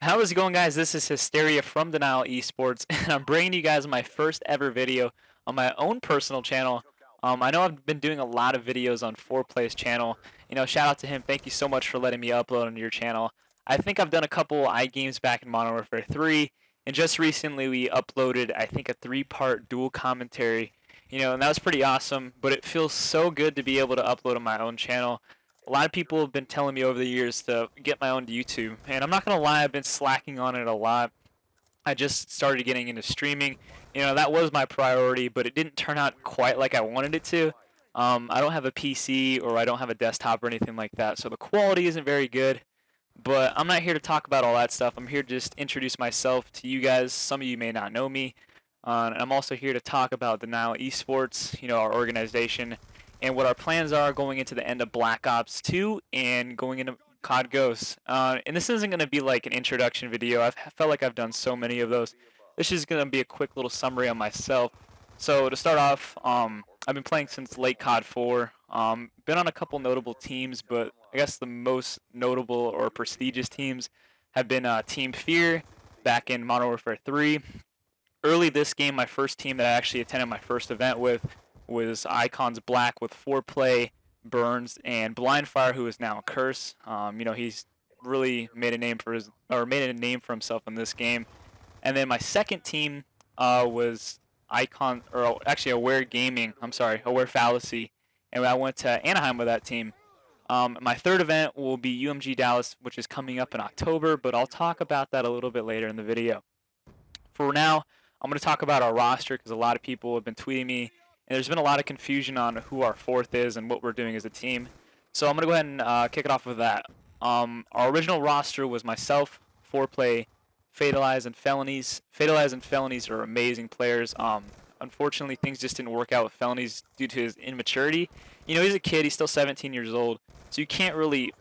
How's it going, guys? This is Hysteria from Denial Esports, and I'm bringing you guys my first ever video on my own personal channel. I know I've been doing a lot of videos on 4Play's channel. Shout out to him. Thank you so much for letting me upload on your channel. I think I've done a couple iGames back in Modern Warfare 3, and just recently we uploaded, I think, a 3-part dual commentary. And that was pretty awesome, but it feels so good to be able to upload on my own channel. A lot of people have been telling me over the years to get my own YouTube, and I'm not gonna lie, I've been slacking on it a lot. I just started getting into streaming. That was my priority, but it didn't turn out quite like I wanted it to. I don't have a PC or I don't have a desktop or anything like that, so the quality isn't very good. But I'm not here to talk about all that stuff. I'm here to just introduce myself to you guys. Some of you may not know me. And I'm also here to talk about Denial Esports, our organization, and what our plans are going into the end of Black Ops 2 and going into COD Ghosts. And this isn't going to be like an introduction video. I've felt like I've done so many of those. This is going to be a quick little summary on myself. So to start off, I've been playing since late COD 4. Been on a couple notable teams, but I guess the most notable or prestigious teams have been Team Fear back in Modern Warfare 3. Early this game, my first team that I actually attended my first event with was Icons Black with 4Play, Burns, and Blindfire, who is now a Curse. He's really made a name for himself in this game. And then my second team was Aware Gaming. I'm sorry, Aware Fallacy, and I went to Anaheim with that team. My third event will be UMG Dallas, which is coming up in October, but I'll talk about that a little bit later in the video. For now, I'm going to talk about our roster because a lot of people have been tweeting me, and there's been a lot of confusion on who our fourth is and what we're doing as a team. So I'm going to go ahead and kick it off with that. Our original roster was myself, 4Play, Fatalize, and Felonies. Fatalize and Felonies are amazing players. Unfortunately, things just didn't work out with Felonies due to his immaturity. He's a kid. He's still 17 years old, so you can't really,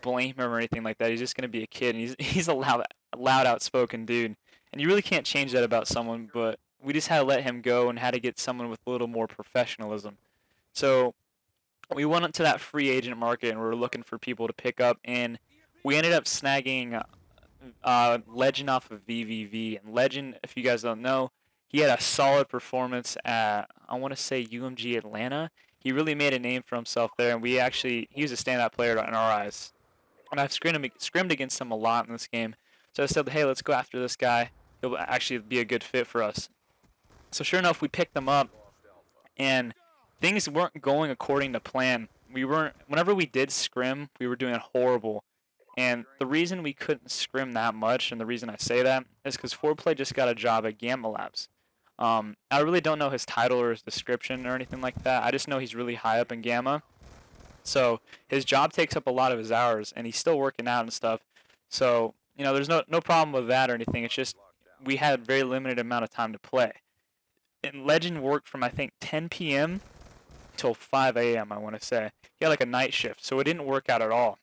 blame him or anything like that. He's just going to be a kid, and he's a loud, outspoken dude. And you really can't change that about someone, but we just had to let him go and had to get someone with a little more professionalism. So we went into that free agent market and we were looking for people to pick up, and we ended up snagging Legend off of VVV. And Legend, if you guys don't know, he had a solid performance at, I want to say, UMG Atlanta. He really made a name for himself there, and he was a standout player in our eyes. And I've scrimmed against him a lot in this game. So I said, hey, let's go after this guy. He'll actually be a good fit for us. So sure enough, we picked him up, and things weren't going according to plan. Whenever we did scrim, we were doing horrible. And the reason we couldn't scrim that much, and the reason I say that, is because 4Play just got a job at Gamma Labs. I really don't know his title or his description or anything like that. I just know he's really high up in Gamma. So his job takes up a lot of his hours, and he's still working out and stuff. So there's no problem with that or anything. It's just we had very limited amount of time to play. And Legend worked from, I think, 10 p.m. till 5 a.m., I want to say. He had like a night shift, so it didn't work out at all.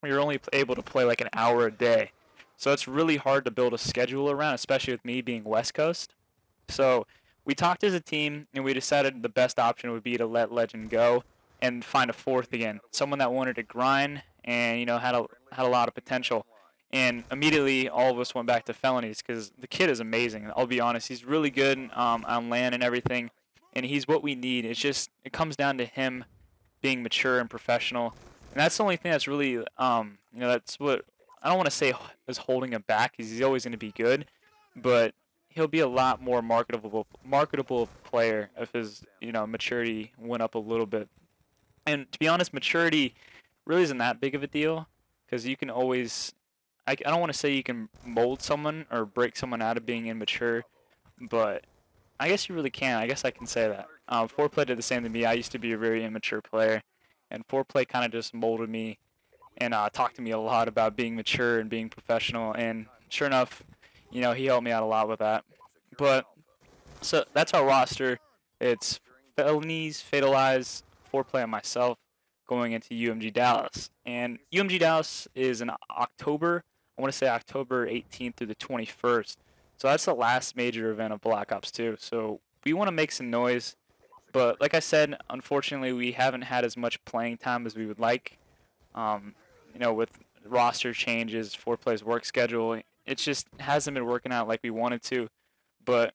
We were only able to play like an hour a day. So it's really hard to build a schedule around, especially with me being West Coast. So we talked as a team, and we decided the best option would be to let Legend go and find a fourth again. Someone that wanted to grind and, had a lot of potential. And immediately, all of us went back to Felonies because the kid is amazing. I'll be honest. He's really good on land and everything, and he's what we need. It comes down to him being mature and professional. And that's the only thing that's really, that's what, I don't want to say is holding him back because he's always going to be good, but he'll be a lot more marketable player if his, maturity went up a little bit. And to be honest, maturity really isn't that big of a deal because you can always... I don't want to say you can mold someone or break someone out of being immature, but I guess you really can. I guess I can say that. 4Play did the same to me. I used to be a very immature player, and 4Play kind of just molded me and talked to me a lot about being mature and being professional, and sure enough, he helped me out a lot with that. But, so that's our roster. It's Felonies, Fatalize, 4Play, and myself going into UMG Dallas. And UMG Dallas is in October. I want to say October 18th through the 21st. So that's the last major event of Black Ops 2. So we want to make some noise. But like I said, unfortunately, we haven't had as much playing time as we would like. With roster changes, 4Play's work schedule. It just hasn't been working out like we wanted to. But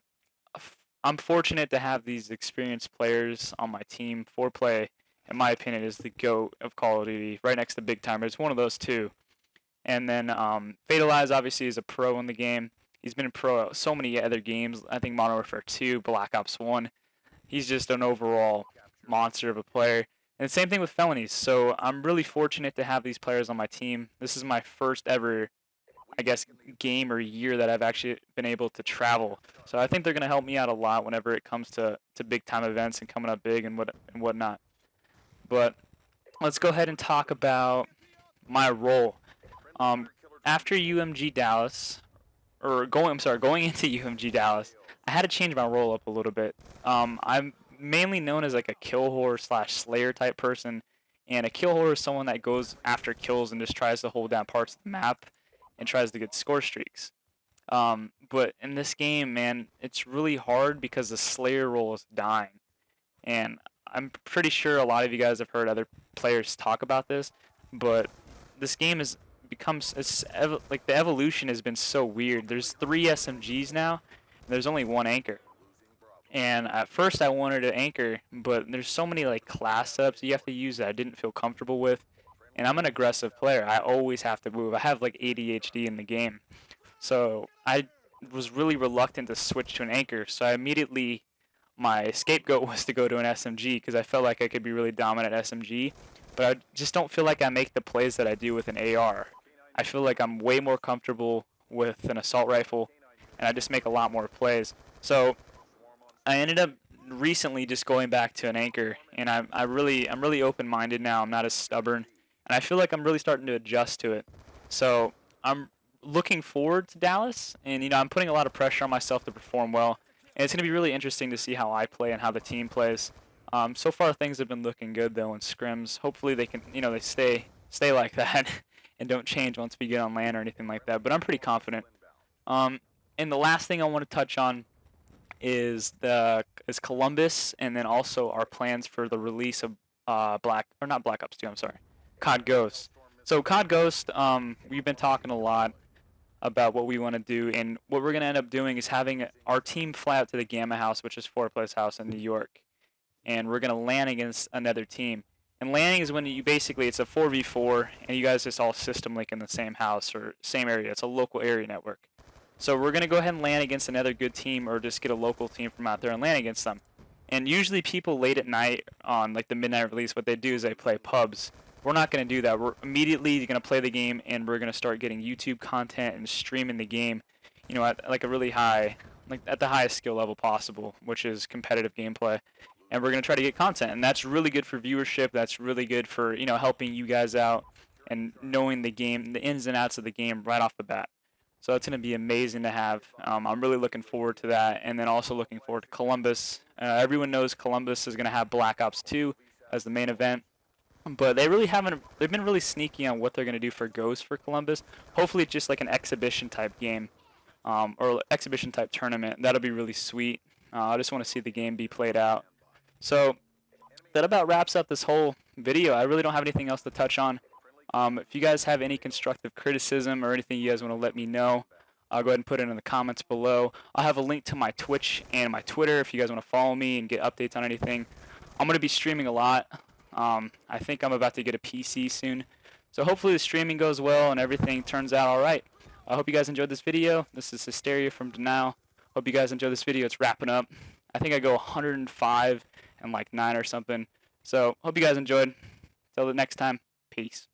I'm fortunate to have these experienced players on my team. 4Play, in my opinion, is the GOAT of Call of Duty, right next to Big Timer. It's one of those two. And then Fatalize obviously is a pro in the game. He's been a pro at so many other games. I think Modern Warfare 2, Black Ops 1. He's just an overall monster of a player. And same thing with Felonies. So I'm really fortunate to have these players on my team. This is my first ever, I guess, game or year that I've actually been able to travel. So I think they're going to help me out a lot whenever it comes to big time events and coming up big and whatnot. But let's go ahead and talk about my role. After UMG Dallas, going into UMG Dallas, I had to change my role up a little bit. I'm mainly known as like a kill whore / slayer type person, and a kill whore is someone that goes after kills and just tries to hold down parts of the map and tries to get score streaks. But in this game, man, it's really hard because the slayer role is dying, and I'm pretty sure a lot of you guys have heard other players talk about this, but this game has like the evolution has been so weird. There's 3 SMGs now, and there's only 1 anchor. And at first I wanted an anchor, but there's so many like class setups you have to use that I didn't feel comfortable with. And I'm an aggressive player. I always have to move. I have like ADHD in the game. So I was really reluctant to switch to an anchor. So my scapegoat was to go to an SMG because I felt like I could be really dominant at SMG. But I just don't feel like I make the plays that I do with an AR. I feel like I'm way more comfortable with an assault rifle, and I just make a lot more plays. So I ended up recently just going back to an anchor, and I'm really open-minded now. I'm not as stubborn, and I feel like I'm really starting to adjust to it. So I'm looking forward to Dallas, and I'm putting a lot of pressure on myself to perform well. And it's going to be really interesting to see how I play and how the team plays. So far things have been looking good though in scrims. Hopefully they can, they stay like that and don't change once we get on LAN or anything like that. But I'm pretty confident. And the last thing I want to touch on is Columbus, and then also our plans for the release of not Black Ops 2. I'm sorry, COD Ghost. So COD Ghost, we've been talking a lot about what we want to do, and what we're going to end up doing is having our team fly out to the Gamma House, which is 4Play's house in New York, and we're going to LAN against another team. And LANing is when it's a 4v4, and you guys just all system link in the same house or same area. It's a local area network. So we're going to go ahead and LAN against another good team, or just get a local team from out there and LAN against them. And usually people late at night on like the midnight release, what they do is they play pubs. We're not going to do that. We're immediately going to play the game, and we're going to start getting YouTube content and streaming the game, at like a really high, like at the highest skill level possible, which is competitive gameplay. And we're going to try to get content, and that's really good for viewership. That's really good for, helping you guys out and knowing the game, the ins and outs of the game right off the bat. So it's going to be amazing to have. I'm really looking forward to that, and then also looking forward to Columbus. Everyone knows Columbus is going to have Black Ops 2 as the main event, but they really haven't. They've been really sneaky on what they're going to do for Ghost for Columbus. Hopefully, it's just like an exhibition type game, or exhibition type tournament. That'll be really sweet. I just want to see the game be played out. So that about wraps up this whole video. I really don't have anything else to touch on. If you guys have any constructive criticism or anything you guys want to let me know, I'll go ahead and put it in the comments below. I'll have a link to my Twitch and my Twitter if you guys want to follow me and get updates on anything. I'm going to be streaming a lot. I think I'm about to get a PC soon. So hopefully the streaming goes well and everything turns out alright. I hope you guys enjoyed this video. This is Hysteria from Denial. Hope you guys enjoyed this video. It's wrapping up. I think I go 105 and like 9 or something. So hope you guys enjoyed. Till the next time, peace.